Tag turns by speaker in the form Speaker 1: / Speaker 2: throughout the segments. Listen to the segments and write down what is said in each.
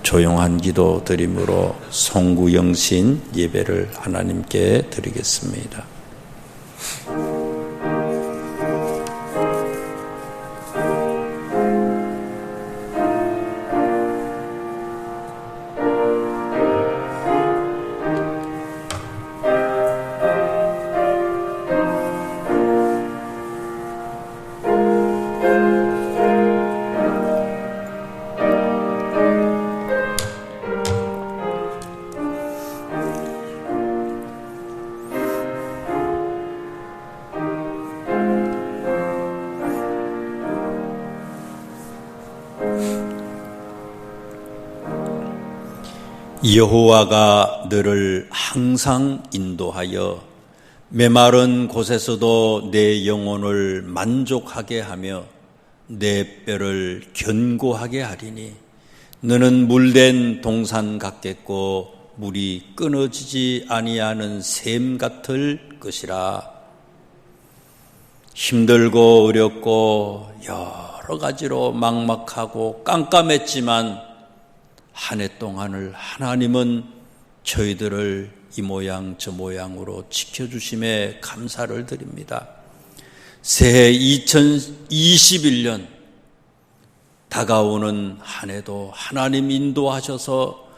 Speaker 1: 조용한 기도 드림으로 송구영신 예배를 하나님께 드리겠습니다. 여호와가 너를 항상 인도하여 메마른 곳에서도 내 영혼을 만족하게 하며 내 뼈를 견고하게 하리니 너는 물된 동산 같겠고 물이 끊어지지 아니하는 샘 같을 것이라. 힘들고 어렵고 여러 가지로 막막하고 깜깜했지만 한 해 동안을 하나님은 저희들을 이 모양 저 모양으로 지켜주심에 감사를 드립니다. 새해 2021년 다가오는 한 해도 하나님 인도하셔서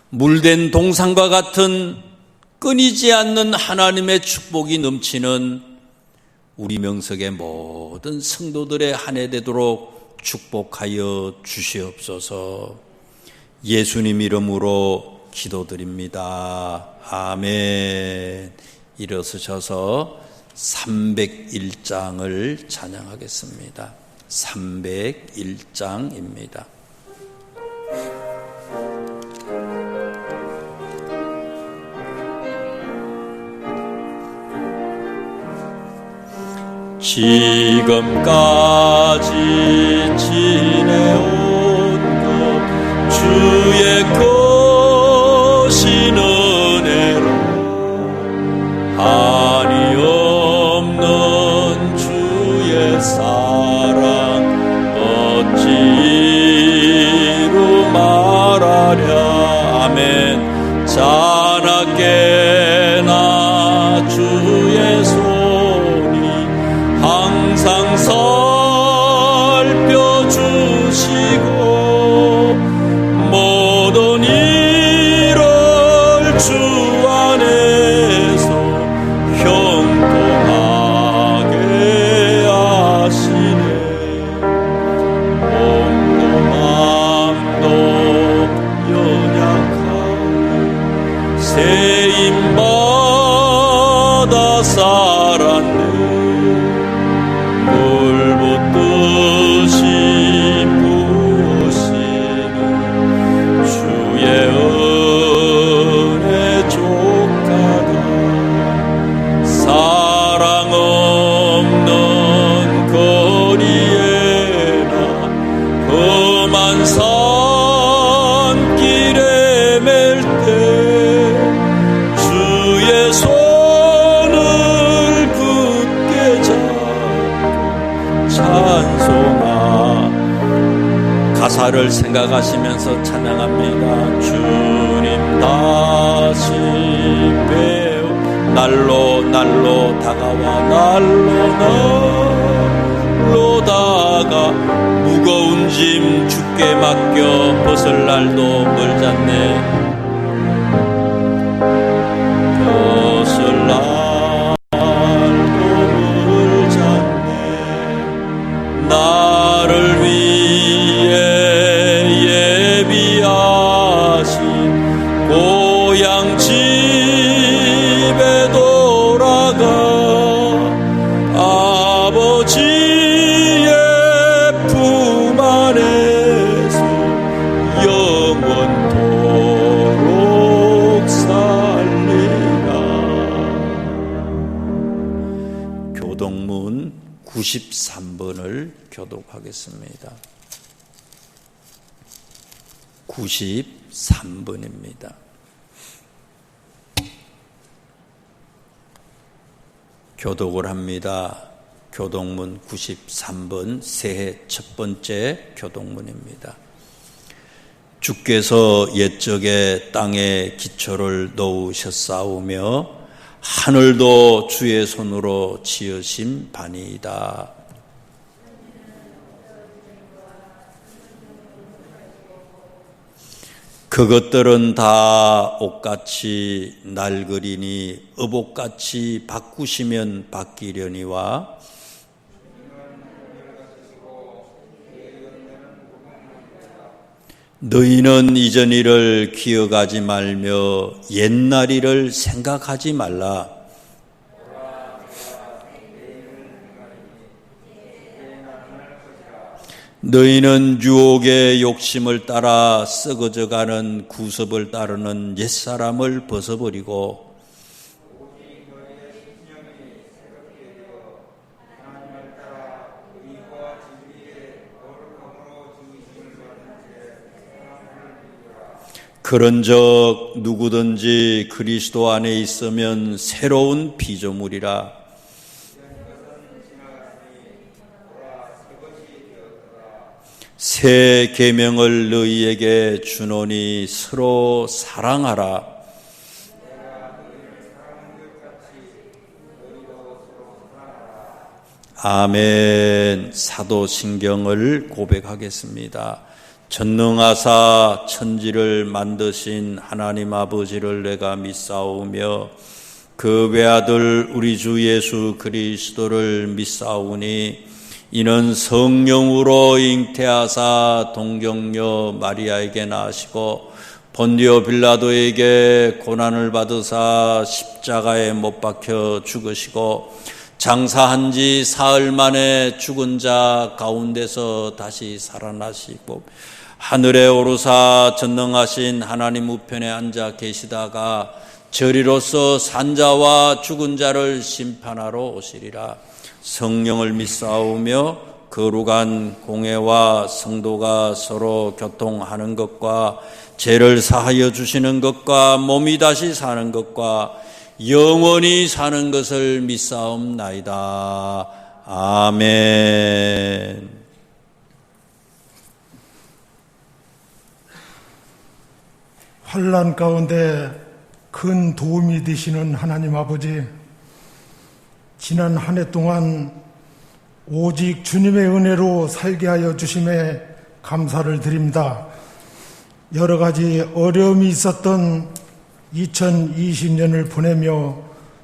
Speaker 1: 물된 동산과 같은 끊이지 않는 하나님의 축복이 넘치는 우리 명석의 모든 성도들의 한 해 되도록 축복하여 주시옵소서. 예수님 이름으로 기도드립니다. 아멘. 일어서셔서 301장을 찬양하겠습니다. 301장입니다. 지금까지 지내온 주의 크신 은혜로 한이 없는 주의 사랑 어찌로 말하랴. 아멘. 자나깨나 주의 손이 항상 살펴주시고 모든 일을 주 안에서 형통하게 하시네. 몸도 마음도 연약하니 세임받아 살았네. 물 붓듯이 은혜 족하다. 사랑 없는 거리에나 험한 산길에 맬 때 주의 손을 굳게 잡고 찬송하. 가사를 생각하시면서 찬양합니다. 주님 다시 배우 날로 다가와 날로다가 무거운 짐 주께 맡겨 벗을 날도 멀잖네. 벗을 날도 멀잖네. 나를 위해 예비하신 고향 집에 돌아가 아버지의 품 안에서 영원토록 살리라. 교동문 93번을 교독하겠습니다. 93번입니다. 교독을 합니다. 교독문 93번 새해 첫 번째 교독문입니다. 주께서 옛적에 땅에 기초를 놓으셨사오며 하늘도 주의 손으로 지으신 바니이다. 그것들은 다 옷같이 낡으리니 의복같이 바꾸시면 바뀌려니와 너희는 이전 일을 기억하지 말며 옛날 일을 생각하지 말라. 너희는 유혹의 욕심을 따라 썩어져가는 구습을 따르는 옛사람을 벗어버리고 그런즉 누구든지 그리스도 안에 있으면 새로운 피조물이라. 새 계명을 너희에게 주노니 서로 사랑하라. 아멘. 사도신경을 고백하겠습니다. 전능하사 천지를 만드신 하나님 아버지를 내가 믿사오며 그 외아들 우리 주 예수 그리스도를 믿사오니 이는 성령으로 잉태하사 동정녀 마리아에게 나시고 본디오 빌라도에게 고난을 받으사 십자가에 못 박혀 죽으시고 장사한 지 사흘 만에 죽은 자 가운데서 다시 살아나시고 하늘에 오르사 전능하신 하나님 우편에 앉아 계시다가 저리로서 산자와 죽은 자를 심판하러 오시리라. 성령을 믿사오며 거룩한 공회와 성도가 서로 교통하는 것과 죄를 사하여 주시는 것과 몸이 다시 사는 것과 영원히 사는 것을 믿사옵나이다. 아멘.
Speaker 2: 환난 가운데 큰 도움이 되시는 하나님 아버지, 지난 한 해 동안 오직 주님의 은혜로 살게 하여 주심에 감사를 드립니다. 여러 가지 어려움이 있었던 2020년을 보내며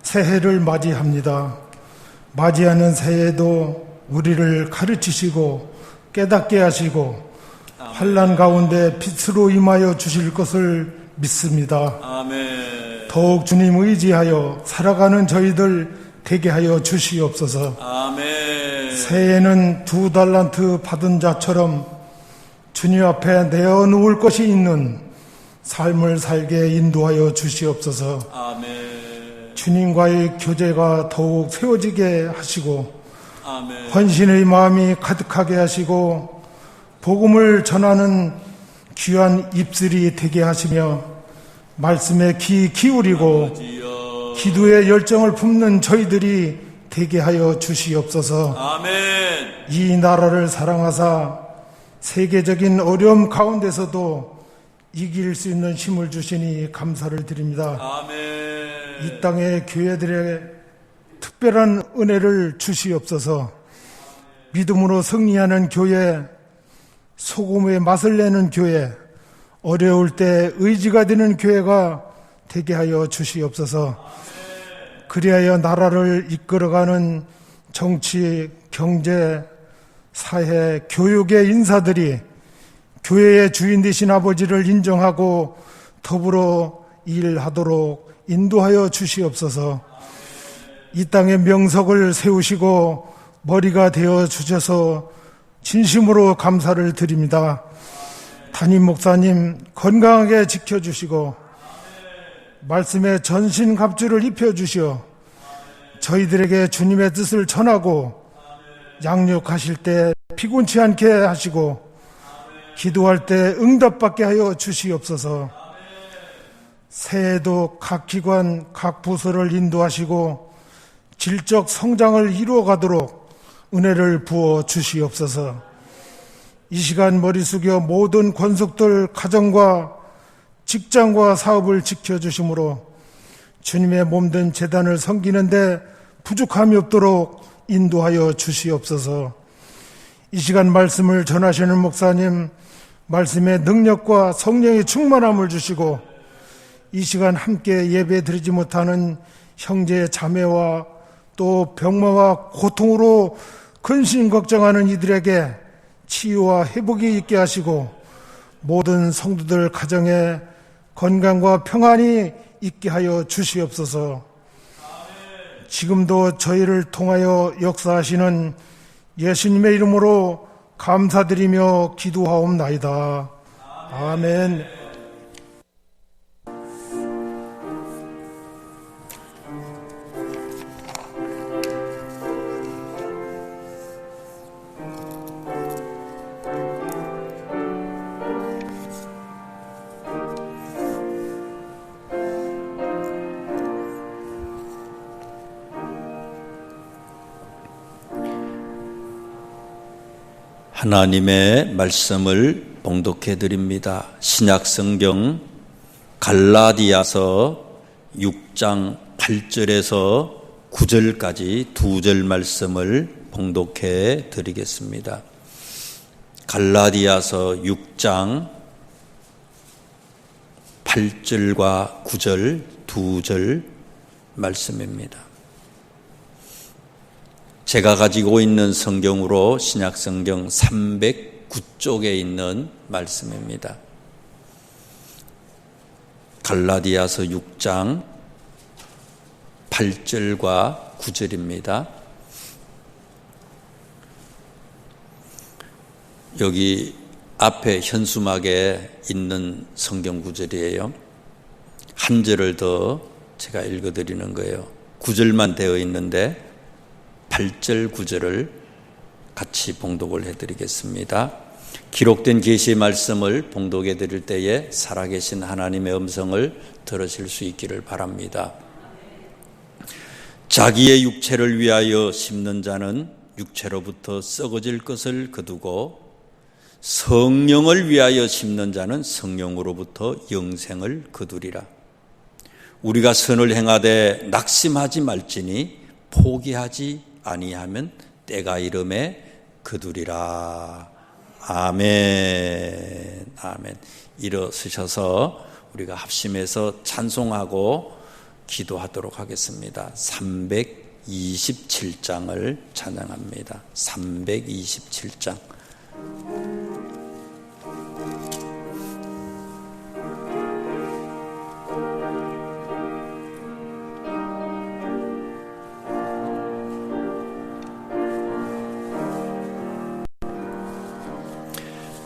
Speaker 2: 새해를 맞이합니다. 맞이하는 새해에도 우리를 가르치시고 깨닫게 하시고 환난 가운데 빛으로 임하여 주실 것을 믿습니다.
Speaker 1: 아멘.
Speaker 2: 더욱 주님 의지하여 살아가는 저희들 되게 하여 주시옵소서.
Speaker 1: 아멘.
Speaker 2: 새해에는 2달란트 받은 자처럼 주님 앞에 내어놓을 것이 있는 삶을 살게 인도하여 주시옵소서.
Speaker 1: 아멘.
Speaker 2: 주님과의 교제가 더욱 세워지게 하시고
Speaker 1: 아멘.
Speaker 2: 헌신의 마음이 가득하게 하시고 복음을 전하는 귀한 입술이 되게 하시며 말씀에 귀 기울이고
Speaker 1: 아버지여.
Speaker 2: 기도의 열정을 품는 저희들이 되게 하여 주시옵소서.
Speaker 1: 아멘.
Speaker 2: 이 나라를 사랑하사 세계적인 어려움 가운데서도 이길 수 있는 힘을 주시니 감사를 드립니다.
Speaker 1: 아멘.
Speaker 2: 이 땅의 교회들의 특별한 은혜를 주시옵소서. 믿음으로 승리하는 교회, 소금의 맛을 내는 교회, 어려울 때 의지가 되는 교회가 되게 하여 주시옵소서. 그리하여 나라를 이끌어가는 정치, 경제, 사회, 교육의 인사들이 교회의 주인 되신 아버지를 인정하고 더불어 일하도록 인도하여 주시옵소서. 이 땅에 명석을 세우시고 머리가 되어 주셔서 진심으로 감사를 드립니다. 담임 목사님 건강하게 지켜주시고 말씀에 전신갑주를 입혀주시어 저희들에게 주님의 뜻을 전하고 양육하실 때 피곤치 않게 하시고 기도할 때 응답받게 하여 주시옵소서. 새해에도 각 기관, 각 부서를 인도하시고 질적 성장을 이루어가도록 은혜를 부어 주시옵소서. 이 시간 머리 숙여 모든 권속들 가정과 직장과 사업을 지켜주심으로 주님의 몸된 제단을 섬기는데 부족함이 없도록 인도하여 주시옵소서. 이 시간 말씀을 전하시는 목사님, 말씀의 능력과 성령의 충만함을 주시고 이 시간 함께 예배 드리지 못하는 형제 자매와 또 병마와 고통으로 근심 걱정하는 이들에게 치유와 회복이 있게 하시고 모든 성도들 가정에 건강과 평안이 있게 하여 주시옵소서. 지금도 저희를 통하여 역사하시는 예수님의 이름으로 감사드리며 기도하옵나이다. 아멘.
Speaker 1: 하나님의 말씀을 봉독해 드립니다. 신약성경 갈라디아서 6장 8절에서 9절까지 2절 말씀을 봉독해 드리겠습니다. 갈라디아서 6장 8절과 9절 2절 말씀입니다. 제가 가지고 있는 성경으로 신약성경 309쪽에 있는 말씀입니다. 갈라디아서 6장 8절과 9절입니다. 여기 앞에 현수막에 있는 성경 구절이에요. 한 절을 더 제가 읽어드리는 거예요. 9절만 되어 있는데 8절 9절을 같이 봉독을 해드리겠습니다. 기록된 계시의 말씀을 봉독해 드릴 때에 살아계신 하나님의 음성을 들으실 수 있기를 바랍니다. 자기의 육체를 위하여 심는 자는 육체로부터 썩어질 것을 거두고 성령을 위하여 심는 자는 성령으로부터 영생을 거두리라. 우리가 선을 행하되 낙심하지 말지니 포기하지 아니하면 때가 이름에 거두리라. 아멘. 아멘. 일어서셔서 우리가 합심해서 찬송하고 기도하도록 하겠습니다. 327장을 찬양합니다. 327장.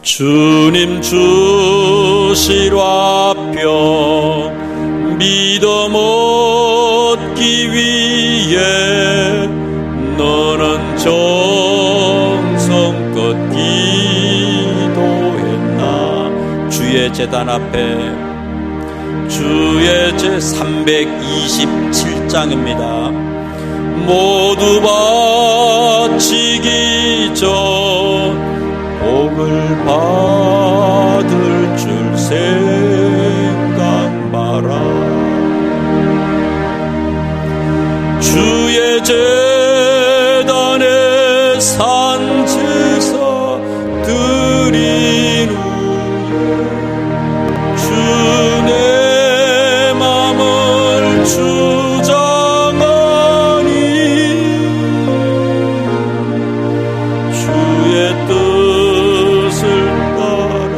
Speaker 1: 주님 주실 화평 믿음 얻기 위해 너는 정성껏 기도했나. 주의 제단 앞에 주의 제 327장입니다. 모두 바치기 전 복을 받을 줄 생각 마라. 주의 제단에 산제사 드린 후에 주 내 맘을 주장하니 주의 뜻을 따라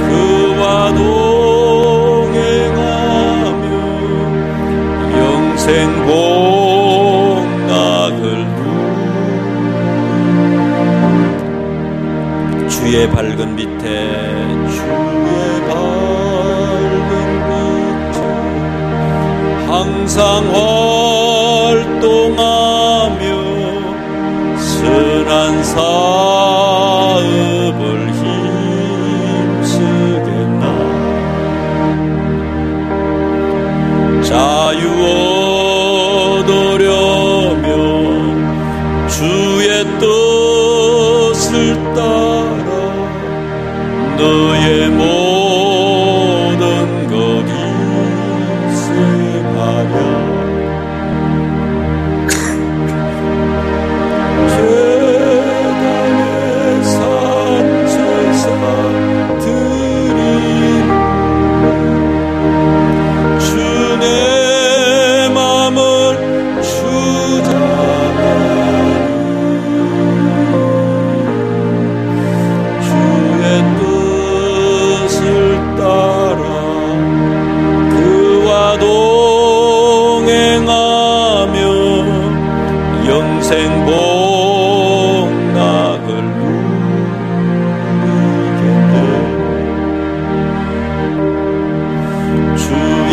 Speaker 1: 그와 동행하며 영생 복락을 누리라. 주의 밝은 밑에 항상 활동하며 선한 사업을 힘쓰겠나. 자유 얻으려면 주의 뜻을 따라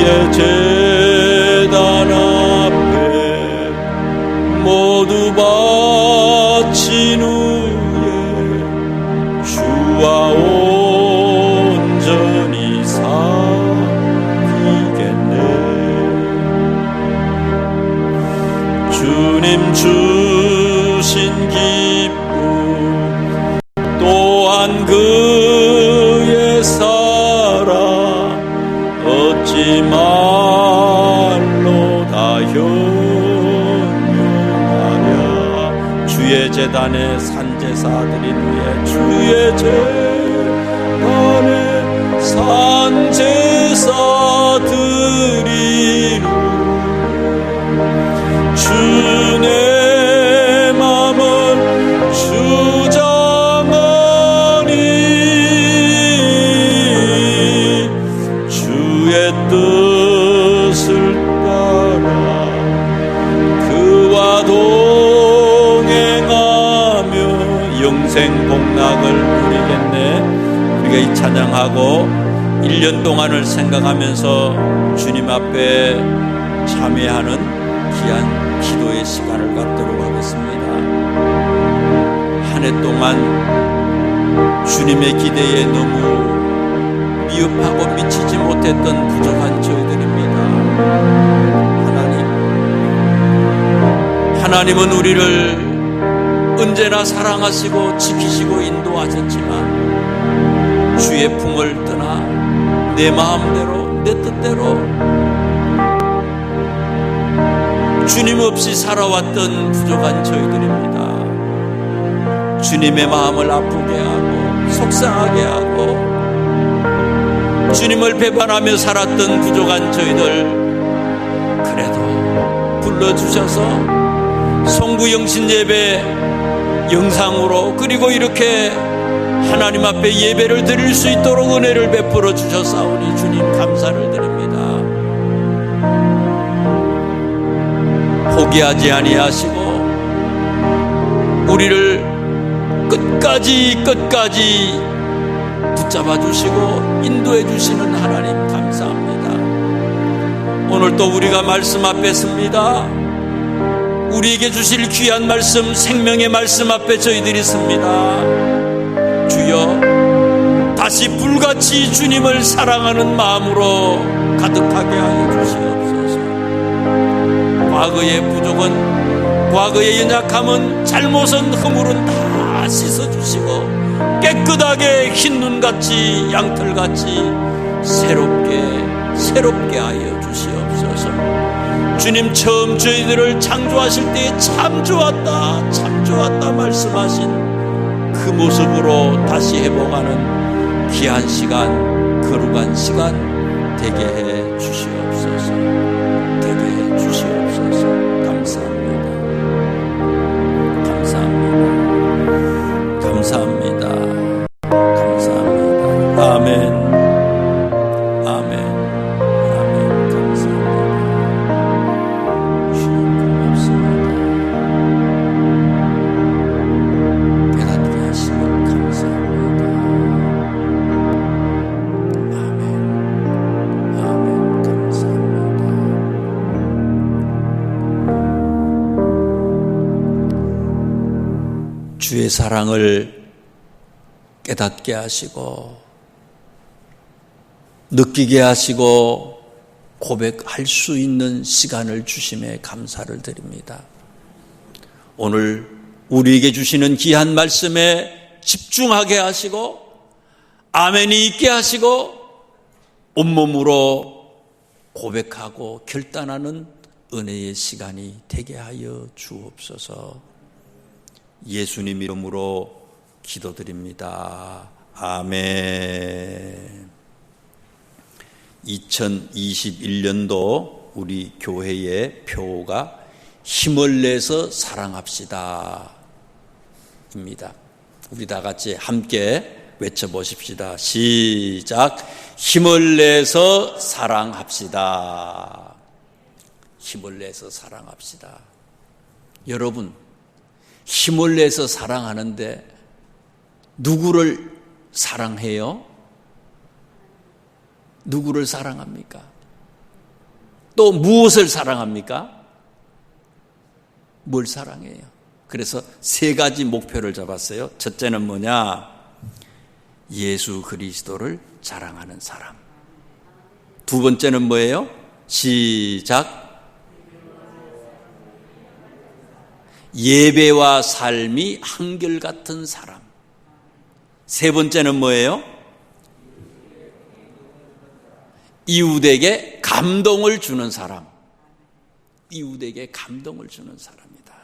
Speaker 1: 주의 제단 앞에 모두 바친 후에 주와 온전히 섬기겠네. 주님 주신 기쁨 또한 그의 사랑 얻지 말로 다 효명하랴. 주의 제단에 산제사드린 후에 주의 제단에 산제사드린 후 주의 맘을 주장하니 주의 뜻을 따라 그와 동행하며 영생 복락을 누리겠네. 우리가 이 찬양하고 1년 동안을 생각하면서 주님 앞에 참여하는 귀한 기도의 시간을 갖도록 하겠습니다. 한 해 동안 주님의 기대에 너무 미흡하고 미치지 못했던 부족한 저희들입니다. 하나님은 우리를 언제나 사랑하시고 지키시고 인도하셨지만 주의 품을 떠나 내 마음대로 내 뜻대로 주님 없이 살아왔던 부족한 저희들입니다. 주님의 마음을 아프게 하고 속상하게 하고 주님을 배반하며 살았던 부족한 저희들, 그래도 불러주셔서 송구영신 예배 영상으로 그리고 이렇게 하나님 앞에 예배를 드릴 수 있도록 은혜를 베풀어 주셨사오니 주님 감사를 드립니다. 포기하지 아니하시고 우리를 끝까지 붙잡아 주시고 인도해 주시는 하나님 감사합니다. 오늘 또 우리가 말씀 앞에 섭니다. 우리에게 주실 귀한 말씀, 생명의 말씀 앞에 저희들이 섭니다. 주여, 다시 불같이 주님을 사랑하는 마음으로 가득하게 하여 주시옵소서. 과거의 부족은, 과거의 연약함은, 잘못은, 허물은 다 씻어주시고 깨끗하게 흰 눈같이 양털같이 새롭게 하여 주시옵소서. 주님 처음 저희들을 창조하실 때에 참 좋았다 말씀하신 그 모습으로 다시 회복하는 귀한 시간, 거룩한 시간 되게 해 주시옵소서. 되게 해 주시옵소서. 감사합니다. 아멘. 주의 사랑을 깨닫게 하시고 느끼게 하시고 고백할 수 있는 시간을 주심에 감사를 드립니다. 오늘 우리에게 주시는 귀한 말씀에 집중하게 하시고 아멘이 있게 하시고 온몸으로 고백하고 결단하는 은혜의 시간이 되게 하여 주옵소서. 예수님 이름으로 기도드립니다. 아멘. 2021년도 우리 교회의 표가 힘을 내서 사랑합시다 입니다. 우리 다 같이 함께 외쳐보십시다. 시작. 힘을 내서 사랑합시다. 힘을 내서 사랑합시다. 여러분, 힘을 내서 사랑하는데 누구를 사랑해요? 누구를 사랑합니까? 또 무엇을 사랑합니까? 뭘 사랑해요? 그래서 세 가지 목표를 잡았어요. 첫째는 뭐냐? 예수 그리스도를 자랑하는 사람. 두 번째는 뭐예요? 시작. 예배와 삶이 한결같은 사람. 세 번째는 뭐예요? 이웃에게 감동을 주는 사람. 이웃에게 감동을 주는 사람이다.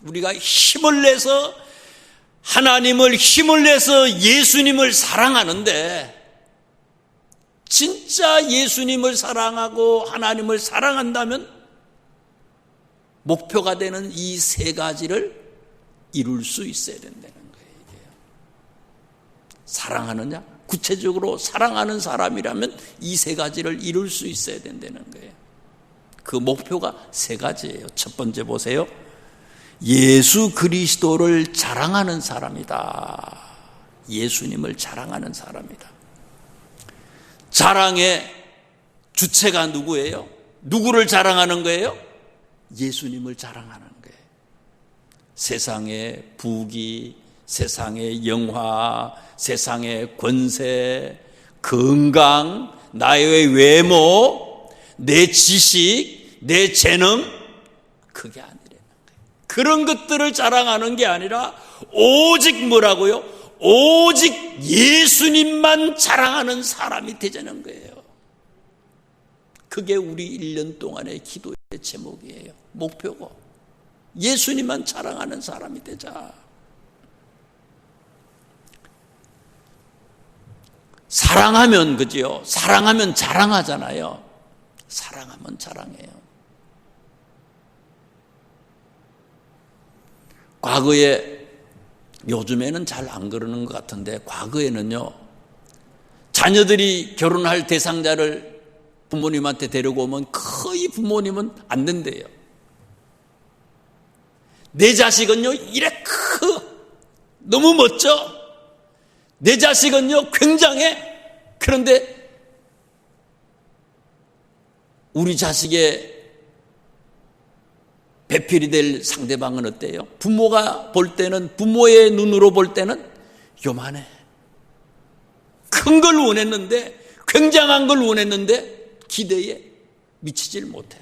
Speaker 1: 우리가 힘을 내서 하나님을 힘을 내서 예수님을 사랑하는데, 진짜 예수님을 사랑하고 하나님을 사랑한다면 목표가 되는 이 세 가지를 이룰 수 있어야 된다는 거예요. 이게. 사랑하느냐? 구체적으로 사랑하는 사람이라면 이 세 가지를 이룰 수 있어야 된다는 거예요. 그 목표가 세 가지예요. 첫 번째 보세요. 예수 그리스도를 자랑하는 사람이다. 예수님을 자랑하는 사람이다. 자랑의 주체가 누구예요? 누구를 자랑하는 거예요? 예수님을 자랑하는 거예요. 세상의 부귀, 세상의 영화, 세상의 권세, 건강, 나의 외모, 내 지식, 내 재능, 그게 아니라는 거예요. 그런 것들을 자랑하는 게 아니라 오직 뭐라고요? 오직 예수님만 자랑하는 사람이 되자는 거예요. 그게 우리 1년 동안의 기도의 제목이에요. 목표고. 예수님만 자랑하는 사람이 되자. 사랑하면, 그죠? 사랑하면 자랑하잖아요. 사랑하면 자랑해요. 과거에, 요즘에는 잘 안 그러는 것 같은데, 과거에는요, 자녀들이 결혼할 대상자를 부모님한테 데리고 오면 거의 부모님은 안 된대요. 내 자식은요, 이래 너무 멋져. 내 자식은요, 굉장해. 그런데 우리 자식의 배필이 될 상대방은 어때요? 부모가 볼 때는, 부모의 눈으로 볼 때는 요만해. 큰 걸 원했는데, 굉장한 걸 원했는데 기대에 미치질 못해.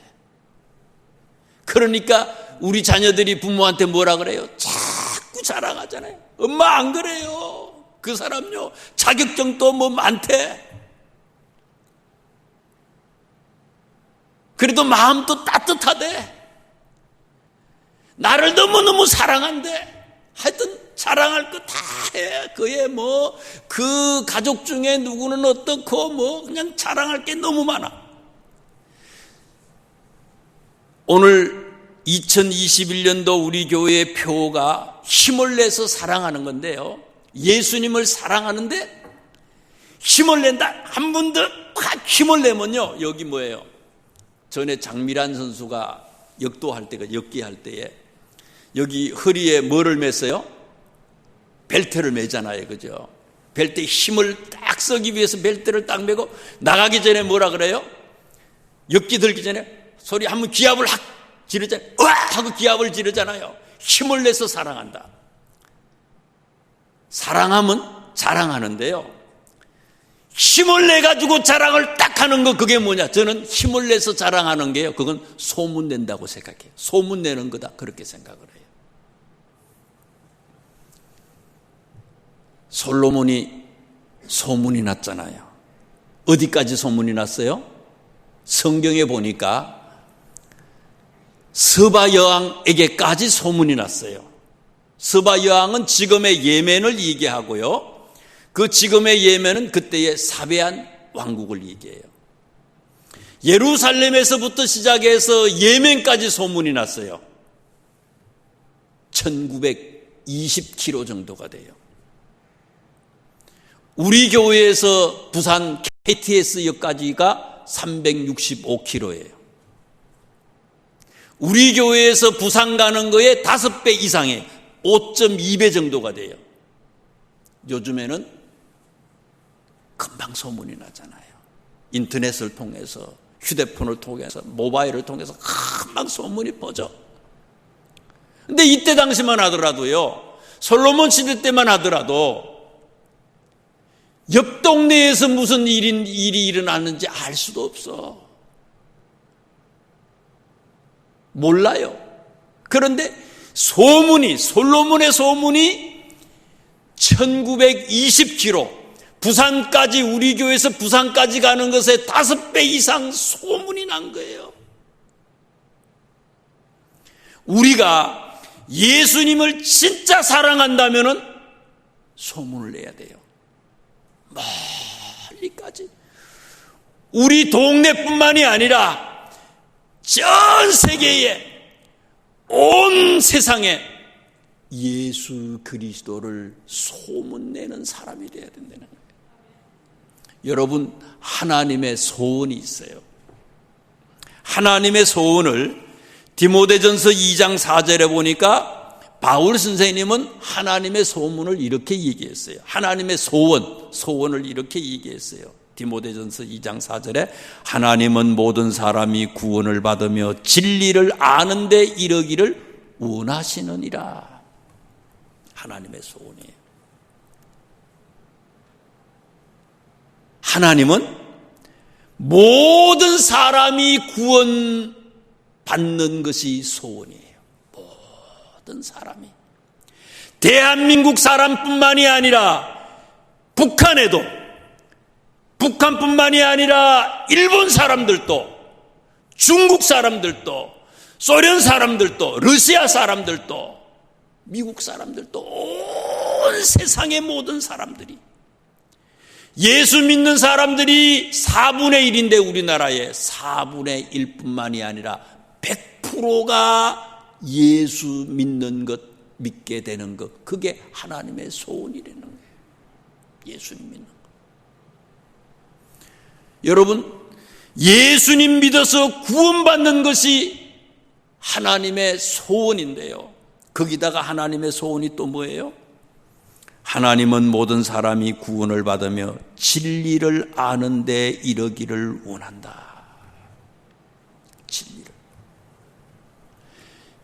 Speaker 1: 그러니까 우리 자녀들이 부모한테 뭐라 그래요? 자꾸 자랑하잖아요. 엄마 안 그래요. 그 사람요, 자격증도 뭐 많대. 그래도 마음도 따뜻하대. 나를 너무너무 사랑한대. 하여튼 자랑할 거 다 해. 그의 뭐 그 가족 중에 누구는 어떻고 뭐 그냥 자랑할 게 너무 많아. 오늘 2021년도 우리 교회의 표가 힘을 내서 사랑하는 건데요. 예수님을 사랑하는데 힘을 낸다. 한 번 더 확 힘을 내면요. 여기 뭐예요? 전에 장미란 선수가 역도할 때가 역기할 때에 여기 허리에 뭐를 맸어요? 벨트를 매잖아요. 그죠? 벨트에 힘을 딱 쓰기 위해서 벨트를 딱 매고 나가기 전에 뭐라 그래요? 역기 들기 전에 소리 한번 기합을 확 지르잖아요. 으아! 하고 기합을 지르잖아요. 힘을 내서 사랑한다. 사랑하면 자랑하는데요. 힘을 내가지고 자랑을 딱 하는 거 그게 뭐냐? 저는 힘을 내서 자랑하는 게요. 그건 소문 낸다고 생각해요. 소문 내는 거다. 그렇게 생각을 해요. 솔로몬이 소문이 났잖아요. 어디까지 소문이 났어요? 성경에 보니까 스바 여왕에게까지 소문이 났어요. 스바 여왕은 지금의 예멘을 얘기하고요. 그 지금의 예멘은 그때의 사베안 왕국을 얘기해요. 예루살렘에서부터 시작해서 예멘까지 소문이 났어요. 1920km 정도가 돼요. 우리 교회에서 부산 KTS역까지가 365km예요. 우리 교회에서 부산 가는 거에 5배 이상의 5.2배 정도가 돼요. 요즘에는 금방 소문이 나잖아요. 인터넷을 통해서, 휴대폰을 통해서, 모바일을 통해서 금방 소문이 퍼져. 근데 이때 당시만 하더라도요, 솔로몬 시대 때만 하더라도 옆 동네에서 무슨 일이 일어났는지 알 수도 없어. 몰라요. 그런데 솔로몬의 소문이 1920km, 부산까지, 우리 교회에서 부산까지 가는 것에 5배 이상 소문이 난 거예요. 우리가 예수님을 진짜 사랑한다면은 소문을 내야 돼요. 멀리까지. 우리 동네뿐만이 아니라 전 세계에, 온 세상에 예수 그리스도를 소문내는 사람이 되어야 된다는 거예요. 여러분, 하나님의 소원이 있어요. 하나님의 소원을 디모데전서 2장 4절에 보니까 바울 선생님은 하나님의 소원을 이렇게 얘기했어요. 하나님의 소원을 이렇게 얘기했어요. 디모데전서 2장 4절에 하나님은 모든 사람이 구원을 받으며 진리를 아는 데 이르기를 원하시느니라. 하나님의 소원이에요. 하나님은 모든 사람이 구원받는 것이 소원이에요. 모든 사람이. 대한민국 사람뿐만이 아니라 북한뿐만이 아니라 일본 사람들도, 중국 사람들도, 소련 사람들도, 러시아 사람들도, 미국 사람들도, 온 세상의 모든 사람들이, 예수 믿는 사람들이 4분의 1인데 우리나라에 4분의 1뿐만이 아니라 100%가 예수 믿는 것, 믿게 되는 것, 그게 하나님의 소원이라는 거예요. 예수님 믿는 것. 여러분, 예수님 믿어서 구원받는 것이 하나님의 소원인데요. 거기다가 하나님의 소원이 또 뭐예요? 하나님은 모든 사람이 구원을 받으며 진리를 아는 데 이르기를 원한다. 진리를.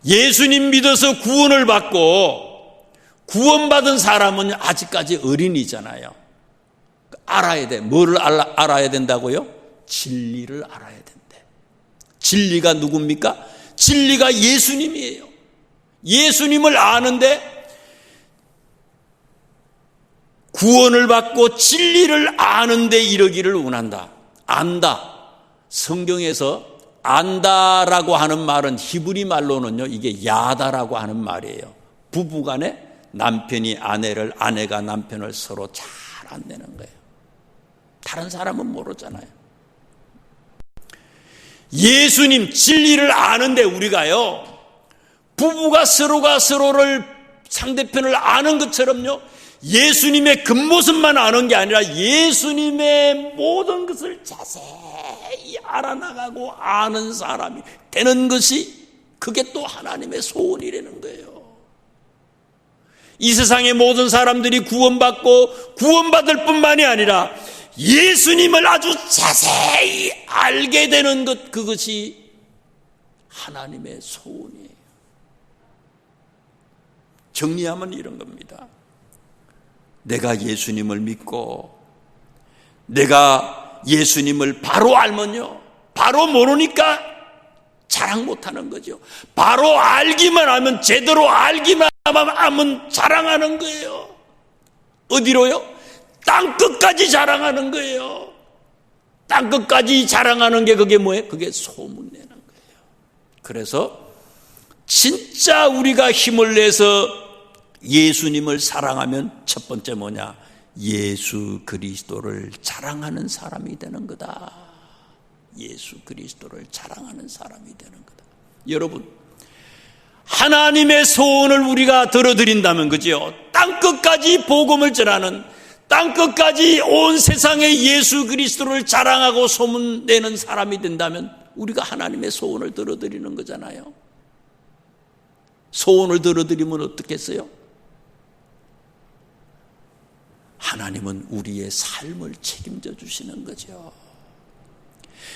Speaker 1: 예수님 믿어서 구원을 받고 구원받은 사람은 아직까지 어린이잖아요. 알아야 돼. 뭐를 알아야 된다고요? 진리를 알아야 된대. 진리가 누굽니까? 진리가 예수님이에요. 예수님을 아는데 구원을 받고 진리를 아는 데 이르기를 원한다. 안다. 성경에서 안다라고 하는 말은 히브리 말로는요, 이게 야다라고 하는 말이에요. 부부간에 남편이 아내를, 아내가 남편을 서로 잘 안내는 거예요. 다른 사람은 모르잖아요. 예수님 진리를 아는데 우리가요, 부부가 서로가 서로를, 상대편을 아는 것처럼요, 예수님의 겉모습만 아는 게 아니라 예수님의 모든 것을 자세히 알아나가고 아는 사람이 되는 것이, 그게 또 하나님의 소원이라는 거예요. 이 세상의 모든 사람들이 구원받고 구원받을 뿐만이 아니라 예수님을 아주 자세히 알게 되는 것, 그것이 하나님의 소원이에요. 정리하면 이런 겁니다. 내가 예수님을 믿고 내가 예수님을 바로 알면요, 바로 모르니까 자랑 못하는 거죠. 바로 알기만 하면, 제대로 알기만 하면 자랑하는 거예요. 어디로요? 땅끝까지 자랑하는 거예요. 땅끝까지 자랑하는 게 그게 뭐예요? 그게 소문내는 거예요. 그래서 진짜 우리가 힘을 내서 예수님을 사랑하면 첫 번째 뭐냐? 예수 그리스도를 자랑하는 사람이 되는 거다. 예수 그리스도를 자랑하는 사람이 되는 거다. 여러분, 하나님의 소원을 우리가 들어드린다면, 그죠? 땅끝까지 복음을 전하는, 땅끝까지 온 세상에 예수 그리스도를 자랑하고 소문내는 사람이 된다면 우리가 하나님의 소원을 들어드리는 거잖아요. 소원을 들어드리면 어떻겠어요? 하나님은 우리의 삶을 책임져 주시는 거죠.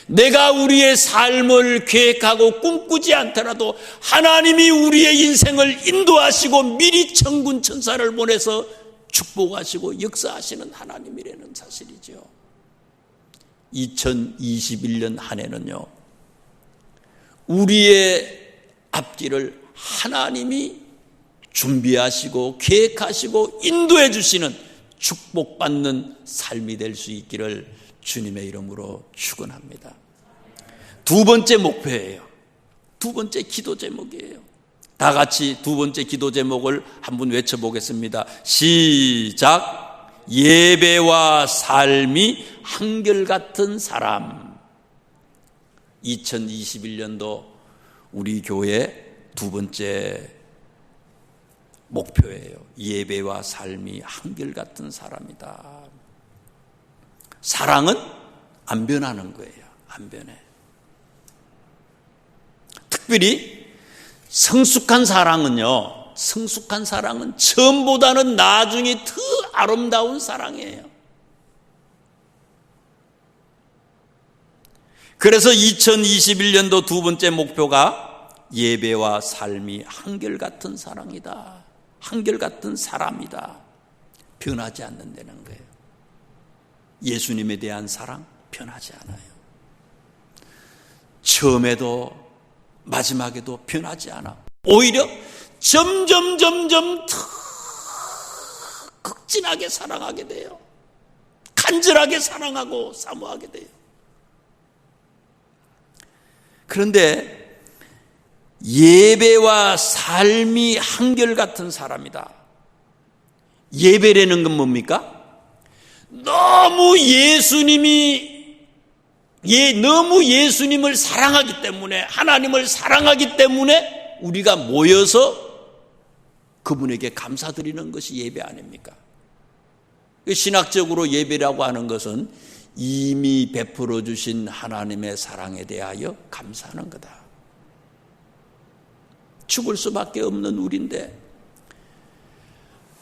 Speaker 1: 내가 우리의 삶을 계획하고 꿈꾸지 않더라도 하나님이 우리의 인생을 인도하시고 미리 천군 천사를 보내서 축복하시고 역사하시는 하나님이라는 사실이죠. 2021년 한 해는요, 우리의 앞길을 하나님이 준비하시고 계획하시고 인도해 주시는 축복받는 삶이 될 수 있기를 주님의 이름으로 축원합니다. 두 번째 목표예요. 두 번째 기도 제목이에요. 다 같이 두 번째 기도 제목을 한번 외쳐보겠습니다. 시작. 예배와 삶이 한결같은 사람. 2021년도 우리 교회 두 번째 목표예요. 예배와 삶이 한결같은 사람이다. 사랑은 안 변하는 거예요. 안 변해. 특별히 성숙한 사랑은요, 성숙한 사랑은 처음보다는 나중이 더 아름다운 사랑이에요. 그래서 2021년도 두 번째 목표가 예배와 삶이 한결같은 사랑이다. 한결같은 사람이다. 변하지 않는다는 거예요. 예수님에 대한 사랑 변하지 않아요. 처음에도 마지막에도 변하지 않아. 오히려 점점 더 극진하게 사랑하게 돼요. 간절하게 사랑하고 사모하게 돼요. 그런데 예배와 삶이 한결같은 사람이다. 예배라는 건 뭡니까? 너무 예수님을 사랑하기 때문에, 하나님을 사랑하기 때문에 우리가 모여서 그분에게 감사드리는 것이 예배 아닙니까? 신학적으로 예배라고 하는 것은 이미 베풀어 주신 하나님의 사랑에 대하여 감사하는 거다. 죽을 수밖에 없는 우리인데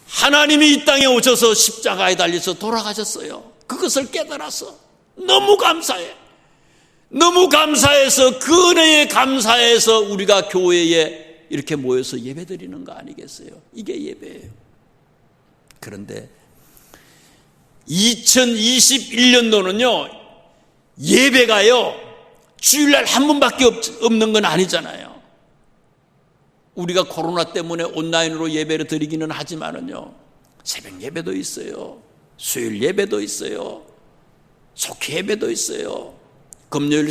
Speaker 1: 하나님이 이 땅에 오셔서 십자가에 달려서 돌아가셨어요. 그것을 깨달아서 너무 감사해. 너무 감사해서 그 은혜에 감사해서 우리가 교회에 이렇게 모여서 예배드리는 거 아니겠어요? 이게 예배예요. 그런데 2021년도는요, 예배가요, 주일날 한 번밖에 없는 건 아니잖아요. 우리가 코로나 때문에 온라인으로 예배를 드리기는 하지만은요, 새벽 예배도 있어요. 수요일 예배도 있어요. 속회 예배도 있어요. 금요일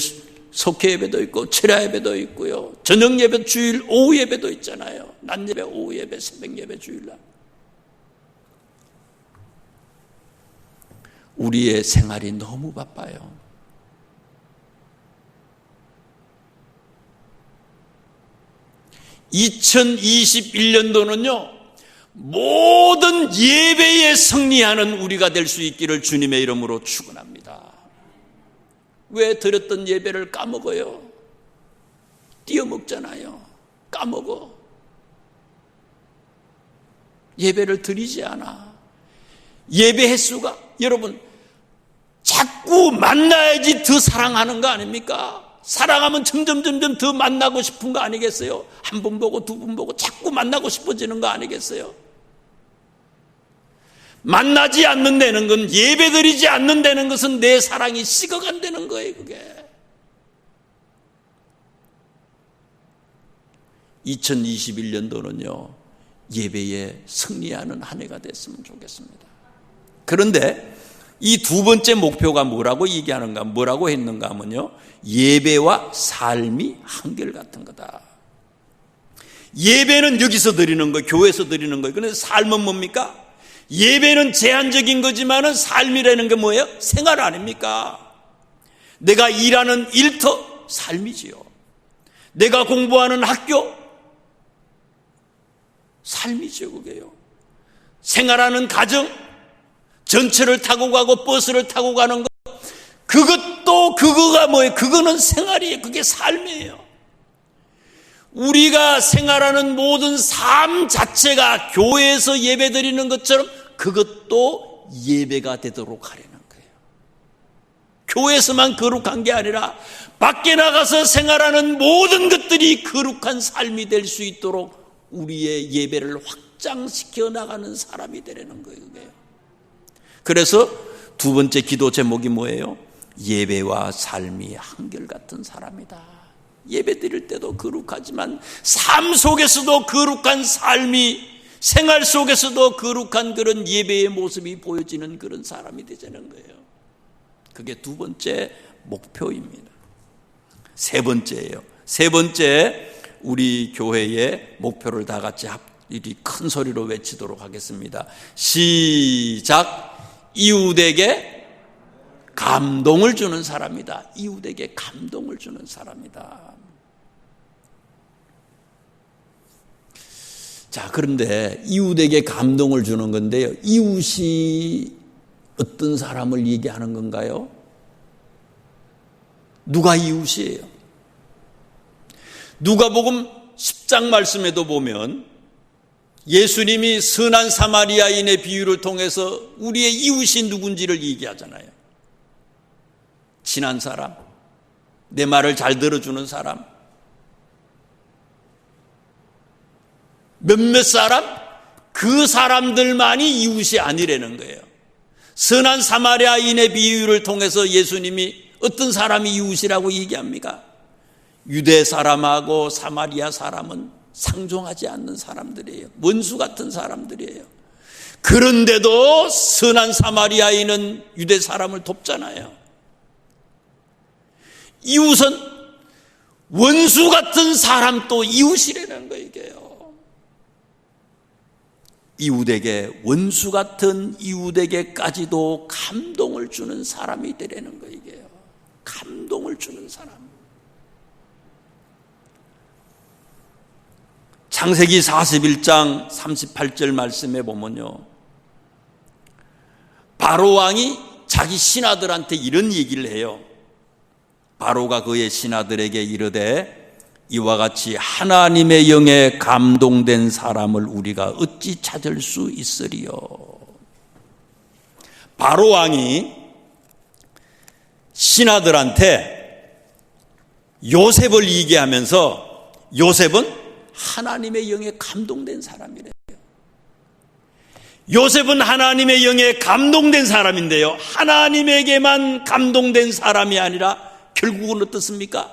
Speaker 1: 속회 예배도 있고, 철야 예배도 있고요. 저녁 예배, 주일 오후 예배도 있잖아요. 낮 예배, 오후 예배, 새벽 예배, 주일날. 우리의 생활이 너무 바빠요. (2021년도는요) 모든 예배에 승리하는 우리가 될 수 있기를 주님의 이름으로 축원합니다. 왜 드렸던 예배를 까먹어요? 띄어먹잖아요. 까먹어. 예배를 드리지 않아. 예배 횟수가, 여러분, 자꾸 만나야지 더 사랑하는 거 아닙니까? 사랑하면 점점 더 만나고 싶은 거 아니겠어요? 한 번 보고 두 번 보고 자꾸 만나고 싶어지는 거 아니겠어요? 만나지 않는다는 건, 예배드리지 않는다는 것은 내 사랑이 식어간다는 거예요. 그게 2021년도는요 예배에 승리하는 한 해가 됐으면 좋겠습니다. 그런데 이 두 번째 목표가 뭐라고 얘기하는가, 뭐라고 했는가 하면요, 예배와 삶이 한결같은 거다. 예배는 여기서 드리는 거, 교회에서 드리는 거예요. 그런데 삶은 뭡니까? 예배는 제한적인 거지만은 삶이라는 게 뭐예요? 생활 아닙니까? 내가 일하는 일터 삶이지요. 내가 공부하는 학교 삶이죠. 그게요. 생활하는 가정, 전철을 타고 가고 버스를 타고 가는 것, 그거가 뭐예요? 그거는 생활이에요. 그게 삶이에요. 우리가 생활하는 모든 삶 자체가 교회에서 예배드리는 것처럼 그것도 예배가 되도록 하려는 거예요. 교회에서만 거룩한 게 아니라 밖에 나가서 생활하는 모든 것들이 거룩한 삶이 될 수 있도록 우리의 예배를 확장시켜 나가는 사람이 되려는 거예요. 그래서 두 번째 기도 제목이 뭐예요? 예배와 삶이 한결같은 사람이다. 예배 드릴 때도 거룩하지만 삶 속에서도 거룩한 삶이, 생활 속에서도 거룩한 그런 예배의 모습이 보여지는 그런 사람이 되자는 거예요. 그게 두 번째 목표입니다. 세 번째예요. 세 번째, 우리 교회의 목표를 다 같이 큰 소리로 외치도록 하겠습니다. 시작. 이웃에게 감동을 주는 사람이다. 이웃에게 감동을 주는 사람이다. 자, 그런데 이웃에게 감동을 주는 건데요. 이웃이 어떤 사람을 얘기하는 건가요? 누가 이웃이에요? 누가복음 10장 말씀에도 보면 예수님이 선한 사마리아인의 비유를 통해서 우리의 이웃이 누군지를 얘기하잖아요. 친한 사람, 내 말을 잘 들어주는 사람, 몇몇 사람, 그 사람들만이 이웃이 아니라는 거예요. 선한 사마리아인의 비유를 통해서 예수님이 어떤 사람이 이웃이라고 얘기합니까? 유대 사람하고 사마리아 사람은 상종하지 않는 사람들이에요. 원수 같은 사람들이에요. 그런데도 선한 사마리아인은 유대 사람을 돕잖아요. 이웃은 원수 같은 사람도 이웃이라는 거 이게요. 이웃에게, 원수 같은 이웃에게까지도 감동을 주는 사람이 되라는 거 이게요. 감동을 주는 사람. 창세기 41장 38절 말씀에 보면요, 바로 왕이 자기 신하들한테 이런 얘기를 해요. 바로가 그의 신하들에게 이르되 이와 같이 하나님의 영에 감동된 사람을 우리가 어찌 찾을 수 있으리요. 바로 왕이 신하들한테 요셉을 얘기하면서 요셉은 하나님의 영에 감동된 사람이래요. 요셉은 하나님의 영에 감동된 사람인데요, 하나님에게만 감동된 사람이 아니라 결국은 어떻습니까?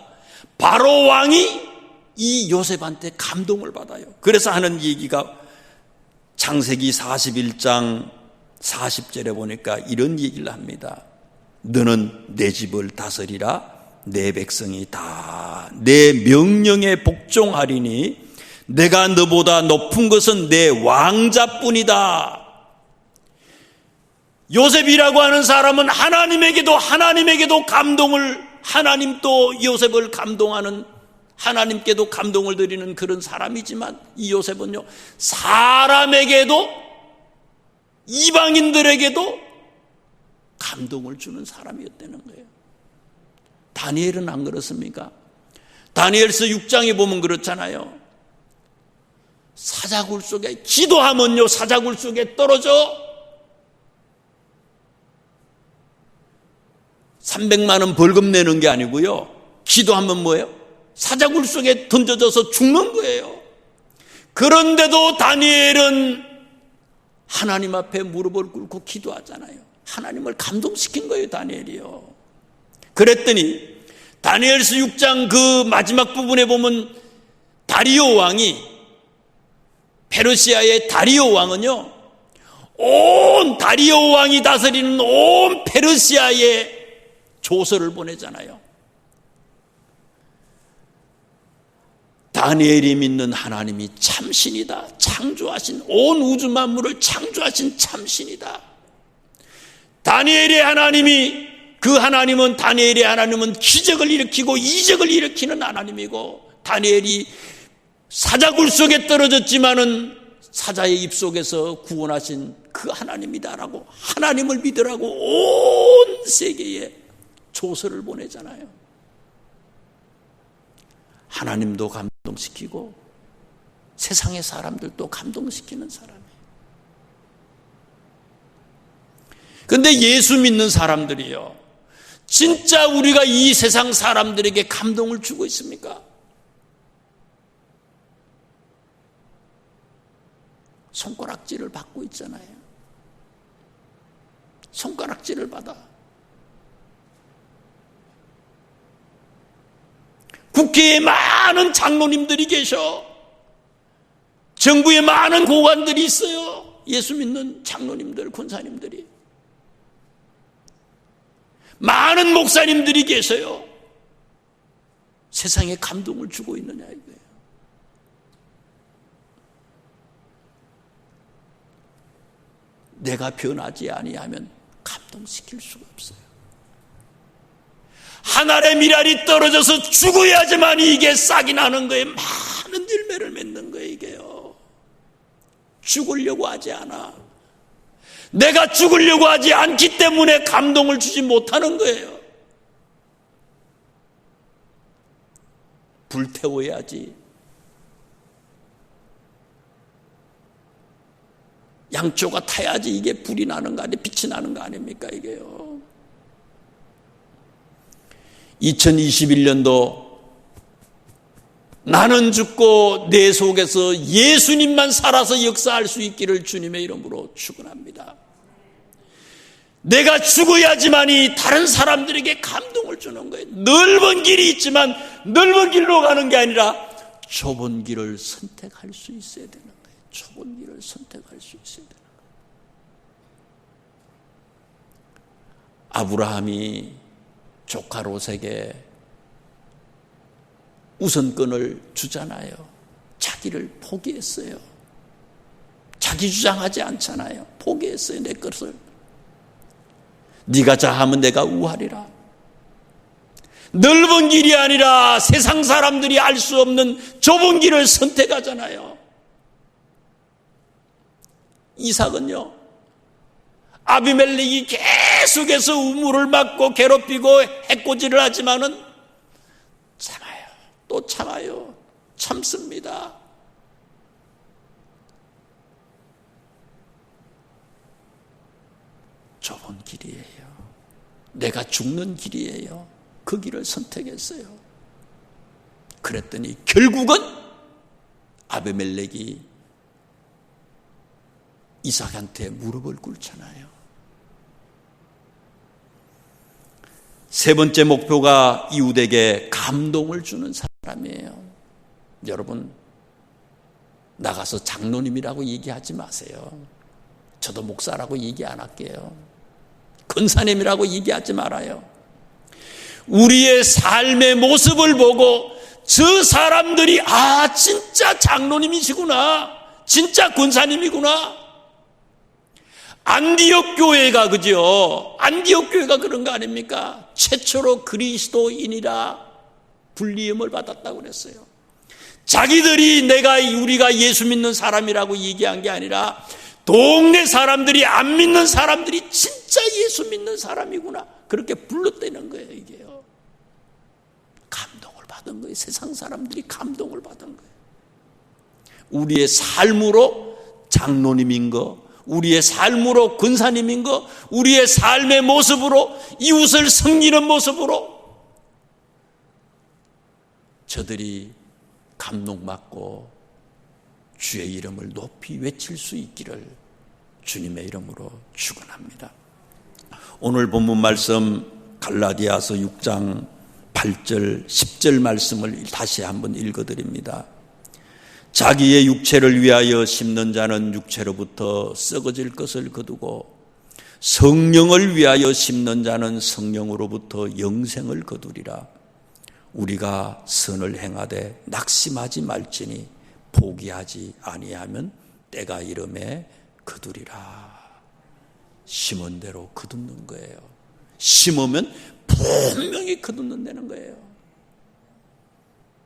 Speaker 1: 바로 왕이 이 요셉한테 감동을 받아요. 그래서 하는 얘기가 창세기 41장 40절에 보니까 이런 얘기를 합니다. 너는 내 집을 다스리라. 내 백성이 다 내 명령에 복종하리니 내가 너보다 높은 것은 내 왕자뿐이다. 요셉이라고 하는 사람은 하나님에게도 감동을, 하나님도 요셉을 감동하는, 하나님께도 감동을 드리는 그런 사람이지만 이 요셉은요, 사람에게도, 이방인들에게도 감동을 주는 사람이었다는 거예요. 다니엘은 안 그렇습니까? 다니엘서 6장에 보면 그렇잖아요. 사자굴 속에, 기도하면요 사자굴 속에 떨어져 300만 원 벌금 내는 게 아니고요, 기도하면 뭐예요? 사자굴 속에 던져져서 죽는 거예요. 그런데도 다니엘은 하나님 앞에 무릎을 꿇고 기도하잖아요. 하나님을 감동시킨 거예요, 다니엘이요. 그랬더니 다니엘서 6장 그 마지막 부분에 보면 다리오 왕이, 페르시아의 다리오 왕은요, 온 다리오 왕이 다스리는 온 페르시아에 조서를 보내잖아요. 다니엘이 믿는 하나님이 참신이다. 창조하신, 온 우주 만물을 창조하신 참신이다. 다니엘의 하나님이, 그 하나님은, 다니엘의 하나님은 기적을 일으키고 이적을 일으키는 하나님이고, 다니엘이 사자굴 속에 떨어졌지만은 사자의 입속에서 구원하신 그 하나님이다라고, 하나님을 믿으라고 온 세계에 조서를 보내잖아요. 하나님도 감동시키고 세상의 사람들도 감동시키는 사람이에요. 그런데 예수 믿는 사람들이요, 진짜 우리가 이 세상 사람들에게 감동을 주고 있습니까? 손가락질을 받고 있잖아요. 손가락질을 받아. 국회에 많은 장로님들이 계셔. 정부에 많은 고관들이 있어요. 예수 믿는 장로님들, 권사님들이. 많은 목사님들이 계셔요. 세상에 감동을 주고 있느냐 이거예요. 내가 변하지 아니하면 감동시킬 수가 없어요. 한 알의 밀알이 떨어져서 죽어야지만 이게 싹이 나는 거예요. 많은 열매를 맺는 거예요, 이게요. 죽으려고 하지 않아. 내가 죽으려고 하지 않기 때문에 감동을 주지 못하는 거예요. 불태워야지. 양초가 타야지 이게 불이 나는 거 아니에요? 빛이 나는 거 아닙니까, 이게요. 2021년도 나는 죽고 내 속에서 예수님만 살아서 역사할 수 있기를 주님의 이름으로 축원합니다. 내가 죽어야지만이 다른 사람들에게 감동을 주는 거예요. 넓은 길이 있지만 넓은 길로 가는 게 아니라 좁은 길을 선택할 수 있어야 되는 거예요. 좁은 길을 선택할 수 있어야 되는 거예요. 아브라함이 조카 롯에게 우선권을 주잖아요. 자기를 포기했어요. 자기 주장하지 않잖아요. 포기했어요. 내 것을. 네가 자하면 내가 우하리라. 넓은 길이 아니라 세상 사람들이 알 수 없는 좁은 길을 선택하잖아요. 이삭은요, 아비멜렉이 계속해서 우물을 막고 괴롭히고 해코지를 하지만은 참아요. 또 참아요. 참습니다. 좁은 길이에요. 내가 죽는 길이에요. 그 길을 선택했어요. 그랬더니 결국은 아비멜렉이 이삭한테 무릎을 꿇잖아요. 세 번째 목표가 이웃에게 감동을 주는 사람이에요. 여러분, 나가서 장로님이라고 얘기하지 마세요. 저도 목사라고 얘기 안 할게요. 권사님이라고 얘기하지 말아요. 우리의 삶의 모습을 보고 저 사람들이 진짜 장로님이시구나, 진짜 권사님이구나. 안디옥 교회가 그죠? 안디옥 교회가 그런 거 아닙니까? 최초로 그리스도인이라 불리음을 받았다고 그랬어요. 자기들이 우리가 예수 믿는 사람이라고 얘기한 게 아니라 동네 사람들이, 안 믿는 사람들이 진짜 예수 믿는 사람이구나, 그렇게 불렀다는 거예요. 이게요. 감동을 받은 거예요. 세상 사람들이 감동을 받은 거예요. 우리의 삶으로 장로님인 거, 우리의 삶으로 권사님인 거, 우리의 삶의 모습으로 이웃을 섬기는 모습으로 저들이 감동받고 주의 이름을 높이 외칠 수 있기를 주님의 이름으로 축원합니다. 오늘 본문 말씀 갈라디아서 6장 8절 10절 말씀을 다시 한번 읽어드립니다. 자기의 육체를 위하여 심는 자는 육체로부터 썩어질 것을 거두고 성령을 위하여 심는 자는 성령으로부터 영생을 거두리라. 우리가 선을 행하되 낙심하지 말지니 포기하지 아니하면 때가 이름에 거두리라. 심은 대로 거두는 거예요. 심으면 분명히 거두는다는 거예요.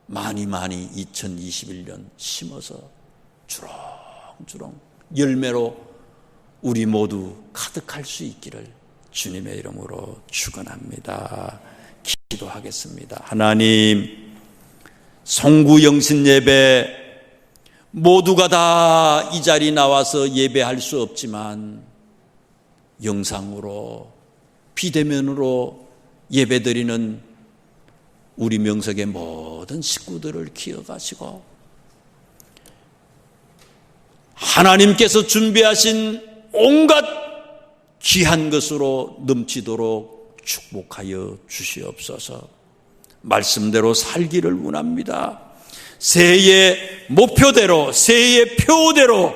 Speaker 1: 많이 2021년 심어서 주렁주렁 열매로 우리 모두 가득할 수 있기를 주님의 이름으로 축원합니다. 기도하겠습니다. 하나님, 송구 영신 예배 모두가 다 이 자리에 나와서 예배할 수 없지만 영상으로, 비대면으로 예배드리는 우리 명석의 모든 식구들을 기억하시고 하나님께서 준비하신 온갖 귀한 것으로 넘치도록 축복하여 주시옵소서. 말씀대로 살기를 원합니다. 새해의 목표대로, 새해의 표대로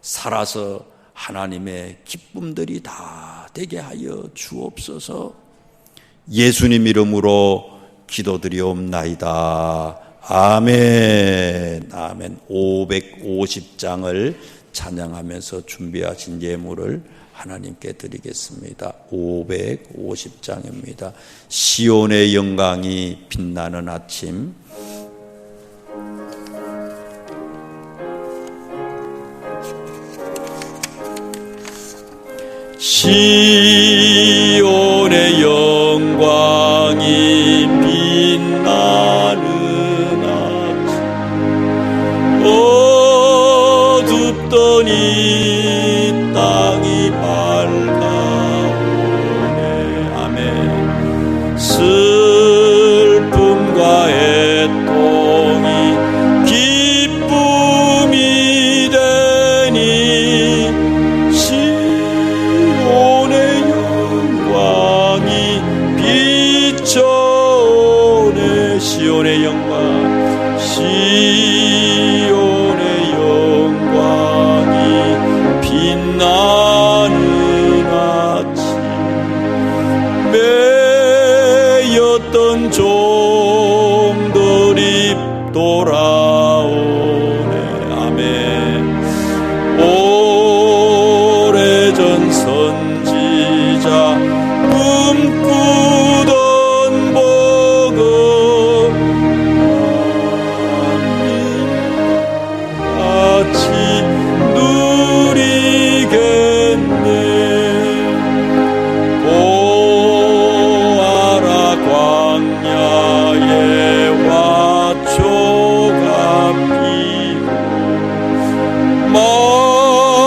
Speaker 1: 살아서 하나님의 기쁨들이 다 되게 하여 주옵소서. 예수님 이름으로 기도드리옵나이다. 아멘. 아멘. 550장을 찬양하면서 준비하신 예물을 하나님께 드리겠습니다. 550장입니다. 시온의 영광이 빛나는 아침. 시온의 영광이 빛나는 아침, 어둡던 이 땅이 밝아오네. 아멘. 슬픔과 애통이 기쁨이 되니 시온의 영광이 비춰오네. 시온의 영광, 시온의 영광이 빛나는 아침, 매였던 종들이 돌아오네. 아멘. 오래전 선지자 꿈꾸던 복음 같이 누리겠네. 보아라 광야에 화초가 피고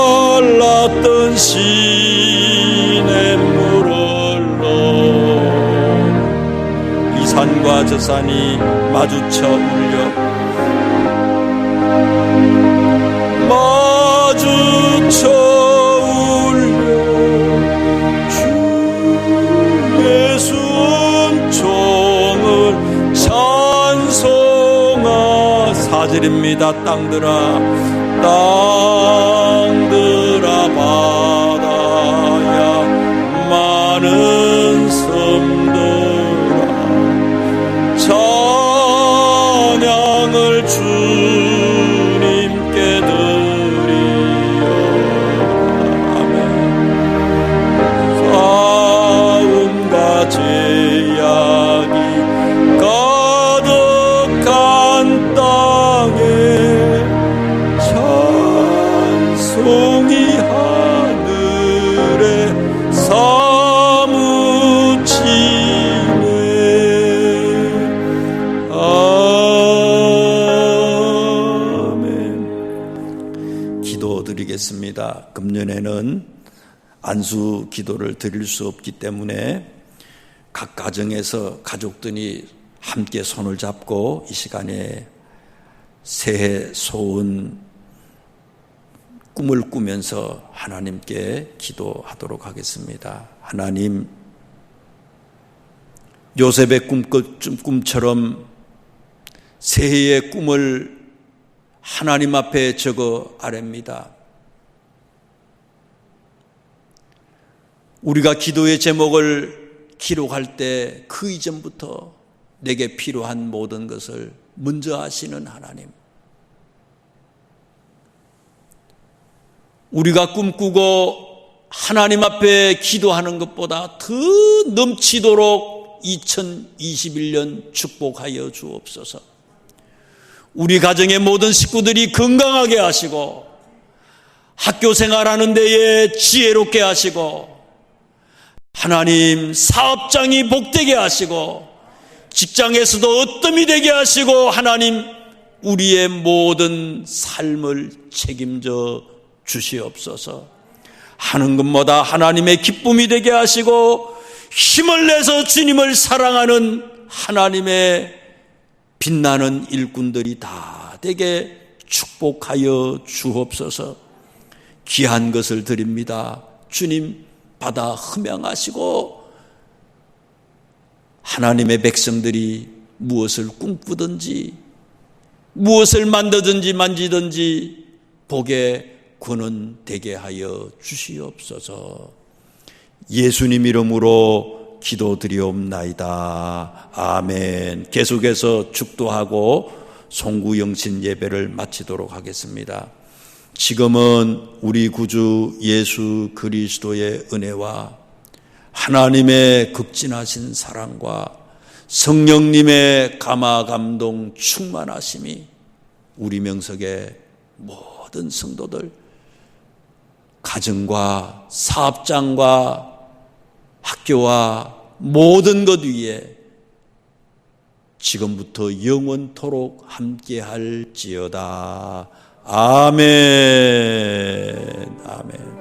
Speaker 1: 말랐던 시냇물 흘러 이 산과 저 산이 마주쳐 울려 주 예수 은총을 찬송하. 사절입니다. 땅들아 바다야 많은 섬들아 찬양을 주님께 드리오. 아멘. 싸움과 제약이 가득한 땅에 찬송이 하늘에 사무치네. 아멘. 기도드리겠습니다. 금년에는 안수 기도를 드릴 수 없기 때문에 각 가정에서 가족들이 함께 손을 잡고 이 시간에 새해 소원 꿈을 꾸면서 하나님께 기도하도록 하겠습니다. 하나님, 요셉의 꿈처럼 새해의 꿈을 하나님 앞에 적어 아랩니다. 우리가 기도의 제목을 기록할 때 그 이전부터 내게 필요한 모든 것을 먼저 아시는 하나님, 우리가 꿈꾸고 하나님 앞에 기도하는 것보다 더 넘치도록 2021년 축복하여 주옵소서. 우리 가정의 모든 식구들이 건강하게 하시고 학교 생활하는 데에 지혜롭게 하시고 하나님 사업장이 복되게 하시고 직장에서도 어뜸이 되게 하시고 하나님 우리의 모든 삶을 책임져 주시옵소서. 하는 것마다 하나님의 기쁨이 되게 하시고 힘을 내서 주님을 사랑하는 하나님의 빛나는 일꾼들이 다 되게 축복하여 주옵소서. 귀한 것을 드립니다. 주님 받아 흠양하시고 하나님의 백성들이 무엇을 꿈꾸든지 무엇을 만들든지 만지든지 복의 근원 되게 하여 주시옵소서. 예수님 이름으로 기도드리옵나이다. 아멘. 계속해서 축도하고 송구영신 예배를 마치도록 하겠습니다. 지금은 우리 구주 예수 그리스도의 은혜와 하나님의 극진하신 사랑과 성령님의 감화 감동 충만하심이 우리 명석의 모든 성도들, 가정과 사업장과 학교와 모든 것 위에 지금부터 영원토록 함께할지어다. 아멘. 아멘.